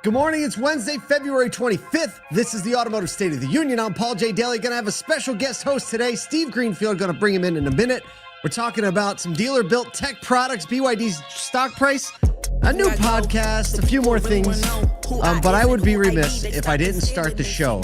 Good morning. It's Wednesday, February 25th. This is the Automotive State of the Union. I'm Paul J. Daly. Going to have a special guest host today, Steve Greenfield. Going to bring him in a minute. We're talking about some dealer-built tech products, BYD's stock price, a new podcast, a few more things. But I would be remiss if I didn't start the show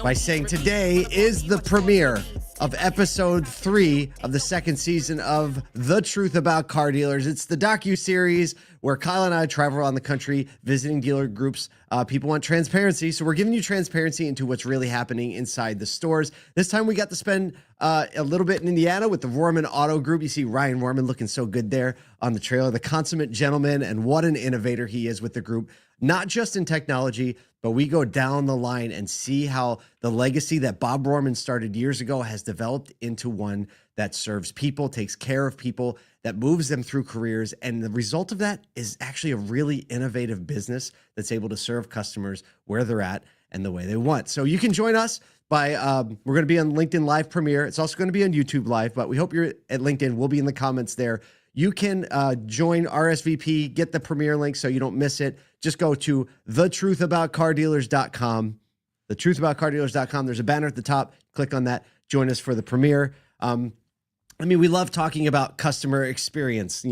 by saying today is the premiere of episode 3 of the second season of The Truth About Car Dealers. It's the docu-series where Kyle and I travel around the country visiting dealer groups. People want transparency, so we're giving you transparency into what's really happening inside the stores. This time we got to spend a little bit in Indiana with the Rohrman Auto Group. You see Ryan Rohrman looking so good there on the trailer, the consummate gentleman, and what an innovator he is with the group, not just in technology, but we go down the line and see how the legacy that Bob Rohrman started years ago has developed into one that serves people, takes care of people, that moves them through careers. And the result of that is actually a really innovative business that's able to serve customers where they're at and the way they want. So you can join us by, we're going to be on LinkedIn Live Premiere. It's also going to be on YouTube Live, but we hope you're at LinkedIn. We'll be in the comments there. You can join RSVP, get the premiere link so you don't miss it. Just go to thetruthaboutcardealers.com. Thetruthaboutcardealers.com. There's a banner at the top. Click on that. Join us for the premiere. We love talking about customer experience,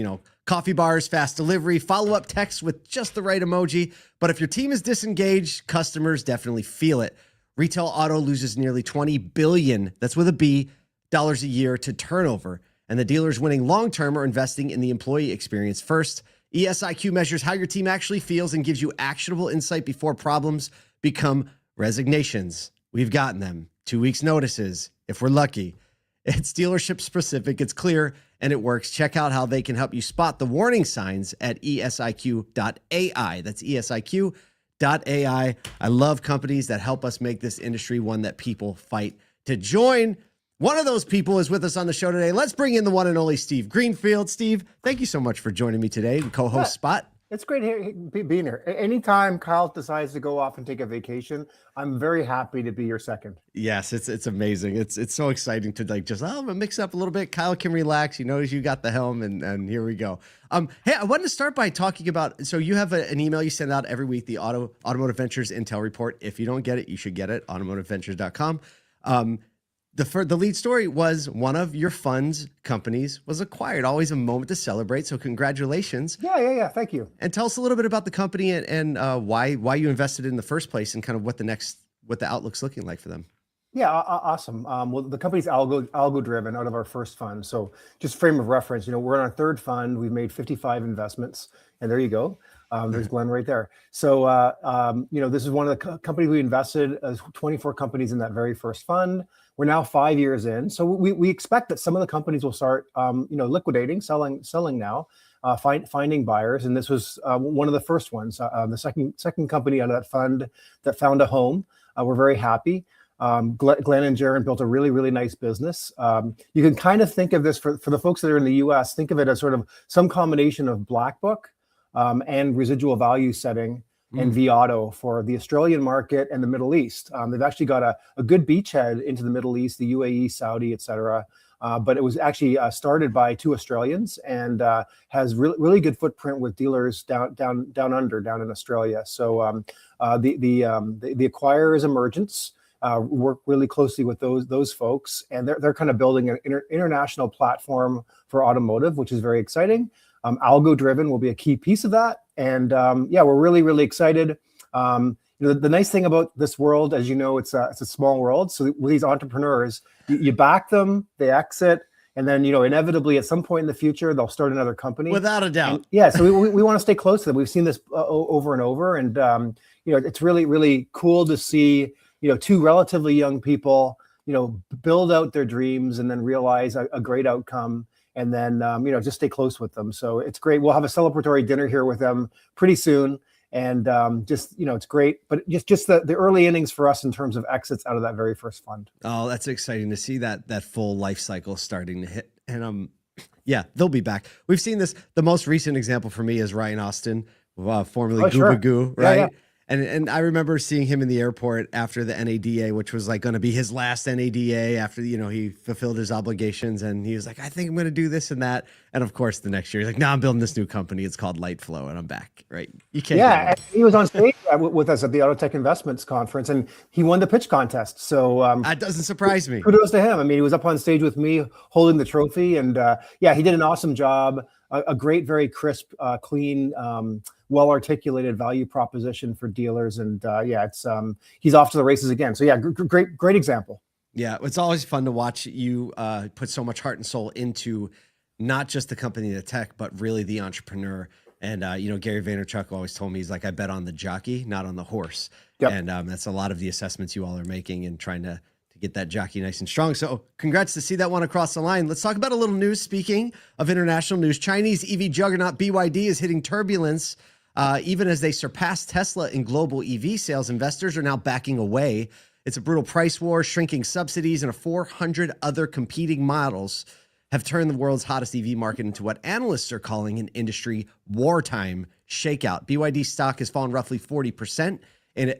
coffee bars, fast delivery, follow-up text with just the right emoji. But if your team is disengaged, customers definitely feel it. Retail auto loses nearly $20 billion, that's with a B, dollars a year to turnover. And the dealers winning long-term are investing in the employee experience first. ESIQ measures how your team actually feels and gives you actionable insight before problems become resignations. We've gotten them. 2 weeks notices, if we're lucky. It's dealership specific, it's clear, and it works. Check out how they can help you spot the warning signs at esiq.ai. That's esiq.ai. I love companies that help us make this industry one that people fight to join. One of those people is with us on the show today. Let's bring in the one and only Steve Greenfield. Steve, thank you so much for joining me today in co-host spot. It's great being here. Anytime Kyle decides to go off and take a vacation, I'm very happy to be your second. Yes, it's amazing. It's so exciting to I'm gonna mix up a little bit. Kyle can relax. You notice you got the helm, and here we go. Hey, I wanted to start by talking about. So you have an email you send out every week, the Automotive Ventures Intel Report. If you don't get it, you should get it. AutomotiveVentures.com. The lead story was one of your fund's companies was acquired. Always a moment to celebrate. So congratulations. Yeah. Thank you. And tell us a little bit about the company and why you invested in the first place and kind of what the outlook's looking like for them. Yeah, awesome. Well, the company's AlgoDriven out of our first fund. So just frame of reference, we're on our third fund. We've made 55 investments, and there you go. There's Glenn right there. So, this is one of the companies we invested as 24 companies in that very first fund. We're now 5 years in. So we expect that some of the companies will start, liquidating, selling now, finding buyers. And this was one of the first ones, the second company out of that fund that found a home. We're very happy. Glenn and Jaron built a really, really nice business. You can kind of think of this for the folks that are in the US, think of it as sort of some combination of Black Book and residual value setting and V-Auto for the Australian market and the Middle East. They've actually got a good beachhead into the Middle East, the UAE, Saudi, et cetera. But it was actually started by 2 Australians and has really good footprint with dealers down in Australia. So the acquirer is Emergence. Work really closely with those folks, and they're kind of building an international platform for automotive, which is very exciting. AlgoDriven will be a key piece of that, and we're really, really excited. The nice thing about this world, as you know, it's a small world. So with these entrepreneurs, you back them, they exit, and then inevitably at some point in the future they'll start another company. Without a doubt. And, so we want to stay close to them. We've seen this over and over, and it's really, really cool to see 2 relatively young people build out their dreams and then realize a great outcome. And then, just stay close with them. So it's great. We'll have a celebratory dinner here with them pretty soon. And it's great. But just the early innings for us in terms of exits out of that very first fund. Oh, that's exciting to see that full life cycle starting to hit. And they'll be back. We've seen this. The most recent example for me is Ryan Austin, formerly Goo, right? Yeah. And I remember seeing him in the airport after the NADA, which was like going to be his last NADA after, he fulfilled his obligations. And he was like, I think I'm going to do this and that. And of course, the next year, he's like, no, I'm building this new company. It's called Lightflow, and I'm back, right? You can't. Yeah, and he was on stage with us at the Auto Tech Investments Conference, and he won the pitch contest. So that doesn't surprise me. Kudos to him. I mean, he was up on stage with me holding the trophy, and yeah, he did an awesome job. A great, very crisp, clean, well-articulated value proposition for dealers, and yeah, it's he's off to the races again. So yeah, great example. Yeah, it's always fun to watch you put so much heart and soul into not just the company, the tech, but really the entrepreneur. And Gary Vaynerchuk always told me, he's like, I bet on the jockey, not on the horse. Yep. And that's a lot of the assessments you all are making and trying to get that jockey nice and strong. So congrats to see that one across the line. Let's talk about a little news. Speaking of international news, Chinese EV juggernaut BYD is hitting turbulence. Even as they surpass Tesla in global EV sales, investors are now backing away. It's a brutal price war, shrinking subsidies, and 400 other competing models have turned the world's hottest EV market into what analysts are calling an industry wartime shakeout. BYD stock has fallen roughly 40%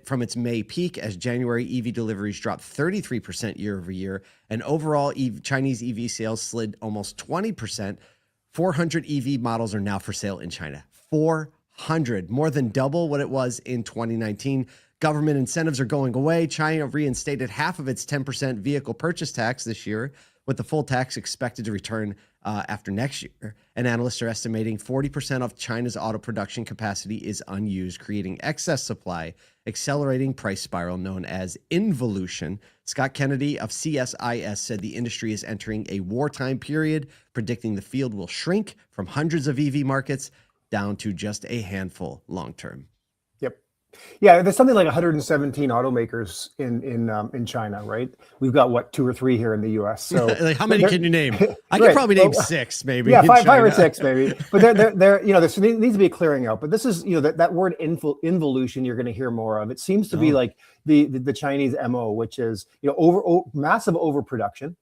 from its May peak as January EV deliveries dropped 33% year over year, and overall Chinese EV sales slid almost 20%. 400 EV models are now for sale in China. 400, more than double what it was in 2019. Government incentives are going away. China reinstated half of its 10% vehicle purchase tax this year, with the full tax expected to return after next year. And analysts are estimating 40% of China's auto production capacity is unused, creating excess supply, accelerating price spiral known as involution. Scott Kennedy of CSIS said the industry is entering a wartime period, predicting the field will shrink from hundreds of EV markets down to just a handful long term. Yeah, there's something like 117 automakers in China, right? We've got what, 2 or 3 here in the U.S. So like, how many can you name? I could probably name 6, maybe. Yeah, five or 6, maybe. But there needs to be a clearing out. But this is, that word involution you're going to hear more of. It seems to be like the Chinese MO, which is massive overproduction.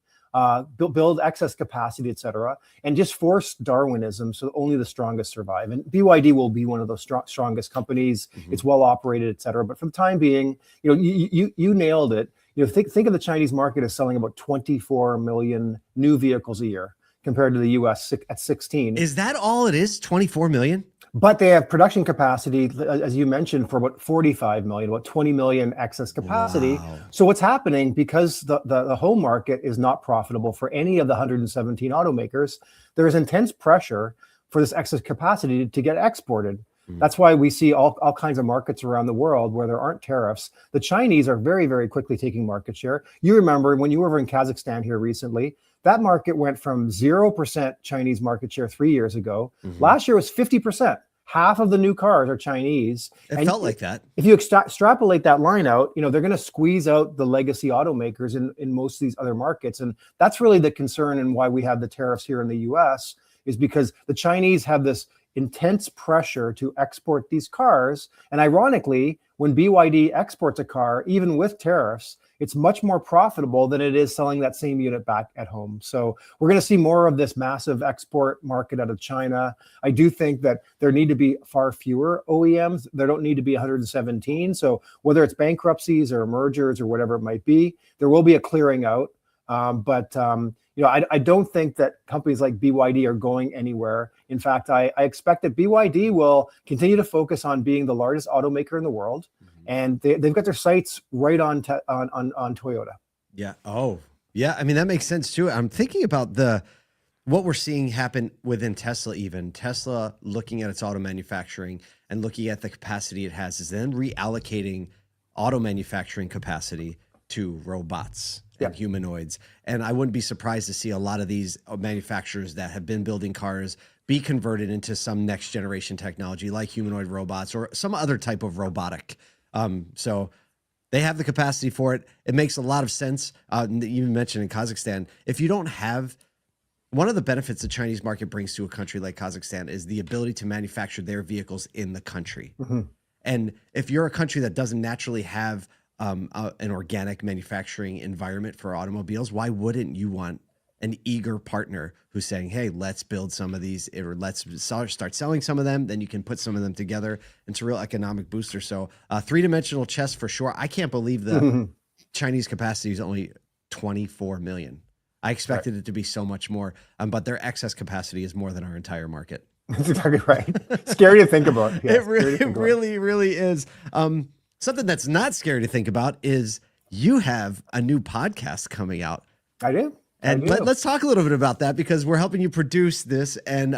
Build excess capacity, et cetera, and just force Darwinism so only the strongest survive. And BYD will be one of those strongest companies. Mm-hmm. It's well operated, et cetera. But for the time being, you nailed it. Think of the Chinese market as selling about 24 million new vehicles a year compared to the US at 16. Is that all it is? 24 million? But they have production capacity, as you mentioned, for about 45 million, about 20 million excess capacity. Wow. So what's happening, because the home market is not profitable for any of the 117 automakers, there is intense pressure for this excess capacity to get exported. Mm. That's why we see all kinds of markets around the world where there aren't tariffs. The Chinese are very, very quickly taking market share. You remember when you were over in Kazakhstan here recently, that market went from 0% Chinese market share 3 years ago. Mm-hmm. Last year was 50%. Half of the new cars are Chinese. It felt like that. If you extrapolate that line out, they're going to squeeze out the legacy automakers in most of these other markets. And that's really the concern, and why we have the tariffs here in the US, is because the Chinese have this intense pressure to export these cars. And ironically, when BYD exports a car, even with tariffs, it's much more profitable than it is selling that same unit back at home. So we're going to see more of this massive export market out of China. I do think that there need to be far fewer OEMs. There don't need to be 117. So whether it's bankruptcies or mergers or whatever it might be, there will be a clearing out. I don't think that companies like BYD are going anywhere. In fact, I expect that BYD will continue to focus on being the largest automaker in the world. And they've got their sights right on Toyota. Yeah. Oh, yeah. I mean, that makes sense too. I'm thinking about what we're seeing happen within Tesla. Even Tesla looking at its auto manufacturing and looking at the capacity it has, is then reallocating auto manufacturing capacity to robots and humanoids. And I wouldn't be surprised to see a lot of these manufacturers that have been building cars be converted into some next generation technology like humanoid robots or some other type of robotic. So they have the capacity for it. It makes a lot of sense. You mentioned in Kazakhstan, if you don't have, one of the benefits the Chinese market brings to a country like Kazakhstan is the ability to manufacture their vehicles in the country. Mm-hmm. And if you're a country that doesn't naturally have an organic manufacturing environment for automobiles, why wouldn't you want an eager partner who's saying, hey, let's build some of these, or let's start selling some of them. Then you can put some of them together. It's a real economic booster. So three-dimensional chess for sure. I can't believe the Chinese capacity is only 24 million. I expected it to be so much more, but their excess capacity is more than our entire market. That's exactly right. Scary to think about. Yeah, it really is. Something that's not scary to think about is you have a new podcast coming out. I do. And let's talk a little bit about that, because we're helping you produce this, and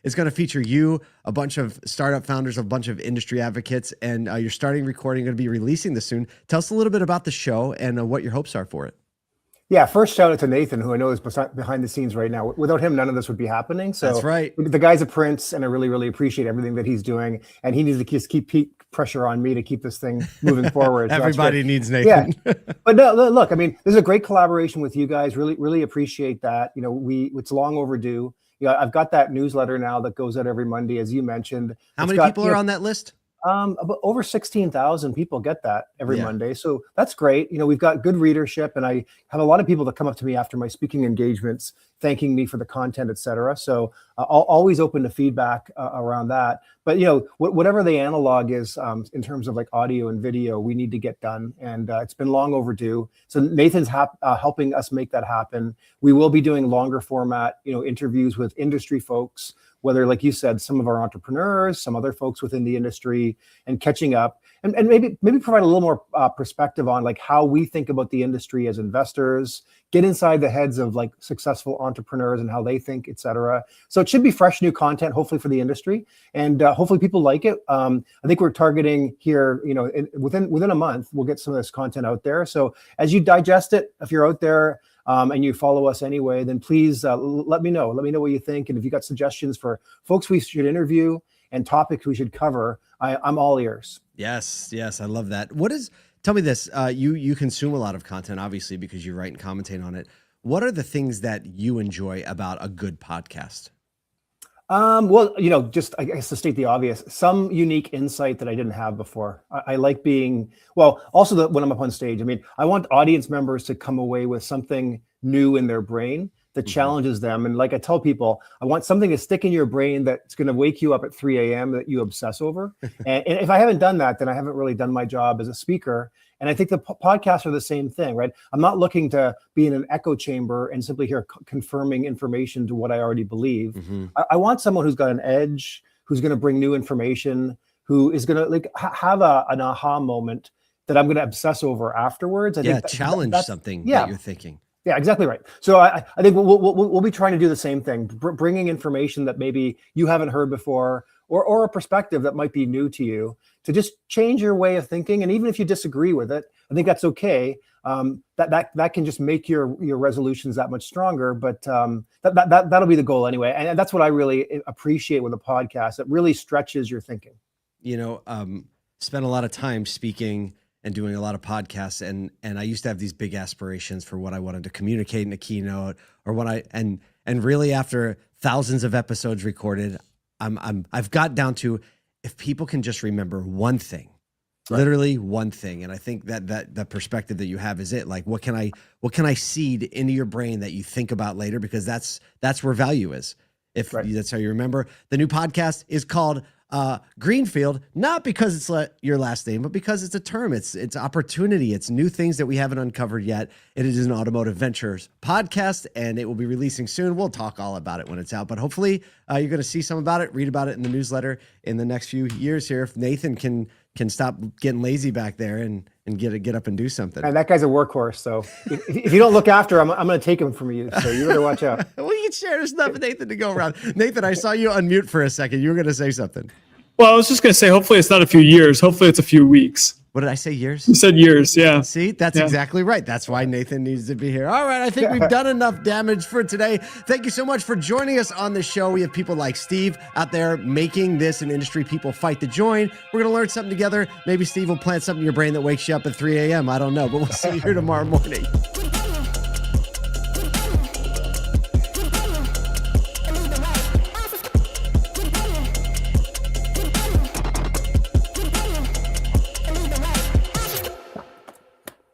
it's going to feature you, a bunch of startup founders, a bunch of industry advocates, and you're starting recording, going to be releasing this soon. Tell us a little bit about the show and what your hopes are for it. Yeah, first shout out to Nathan, who I know is behind the scenes right now. Without him, none of this would be happening. So that's right. The guy's a prince, and I really, really appreciate everything that he's doing. And he needs to just keep pressure on me to keep this thing moving forward. So everybody needs Nathan. Yeah. But no, look, I mean, this is a great collaboration with you guys. Really, really appreciate that. You know, it's long overdue. Yeah, I've got that newsletter now that goes out every Monday, as you mentioned. How many people are on that list? About over 16,000 people get that every Monday. So that's great. You know, we've got good readership, and I have a lot of people that come up to me after my speaking engagements, thanking me for the content, et cetera. So always open to feedback around that. But, you know, whatever the analog is in terms of like audio and video, we need to get done. And it's been long overdue. So Nathan's helping us make that happen. We will be doing longer format, you know, interviews with industry folks, whether, like you said, some of our entrepreneurs, some other folks within the industry, and catching up, and maybe provide a little more perspective on like how we think about the industry as investors, get inside the heads of like successful entrepreneurs and how they think, et cetera. So it should be fresh new content, hopefully for the industry, and hopefully people like it. I think we're targeting here, you know, within a month, we'll get some of this content out there. So as you digest it, if you're out there, and you follow us anyway, then please let me know. Let me know what you think. And if you got suggestions for folks we should interview and topics we should cover, I'm all ears. Yes, I love that. Tell me this, you consume a lot of content, obviously, because you write and commentate on it. What are the things that you enjoy about a good podcast? Well, you know, just I guess to state the obvious, some unique insight that I didn't have before. I like being, well, also when I'm up on stage, I mean, I want audience members to come away with something new in their brain that challenges them. And like I tell people, I want something to stick in your brain that's going to wake you up at 3 a.m. that you obsess over. And if I haven't done that, then I haven't really done my job as a speaker. And I think the podcasts are the same thing, right? I'm not looking to be in an echo chamber and simply hear confirming information to what I already believe. I want someone who's got an edge, who's going to bring new information, who is going to like have an aha moment that I'm going to obsess over afterwards. I think challenge something that you're thinking. Yeah, exactly right. So I think we'll be trying to do the same thing, bringing information that maybe you haven't heard before, or a perspective that might be new to you, to just change your way of thinking. And even if you disagree with it, I think that's okay. That can just make your resolutions that much stronger. But that'll be the goal anyway. And that's what I really appreciate with a podcast. It really stretches your thinking. You know, spent a lot of time speaking and doing a lot of podcasts, and I used to have these big aspirations for what I wanted to communicate in a keynote, or what and really after thousands of episodes recorded, I've got down to, if people can just remember one thing, literally one thing. And I think that perspective that you have is it. Like, what can I seed into your brain that you think about later? Because that's where value is. If that's how you remember. The new podcast is called Greenfield, not because it's your last name, but because it's a term. It's opportunity. It's new things that we haven't uncovered yet. It is an Automotive Ventures podcast, and it will be releasing soon. We'll talk all about it when it's out, but hopefully you're going to see some about it, read about it in the newsletter in the next few years here. If Nathan can stop getting lazy back there and get up and do something. And that guy's a workhorse. So if you don't look after him, I'm going to take him from you. So you better watch out. Well, you can share this stuff with Nathan to go around. Nathan, I saw you unmute for a second. You were going to say something. Well, I was just going to say, hopefully it's not a few years. Hopefully it's a few weeks. What did I say, years? You said years, yeah. See, that's exactly right. That's why Nathan needs to be here. All right, I think we've done enough damage for today. Thank you so much for joining us on the show. We have people like Steve out there making this an industry people fight to join. We're going to learn something together. Maybe Steve will plant something in your brain that wakes you up at 3 a.m. I don't know, but we'll see you here tomorrow morning.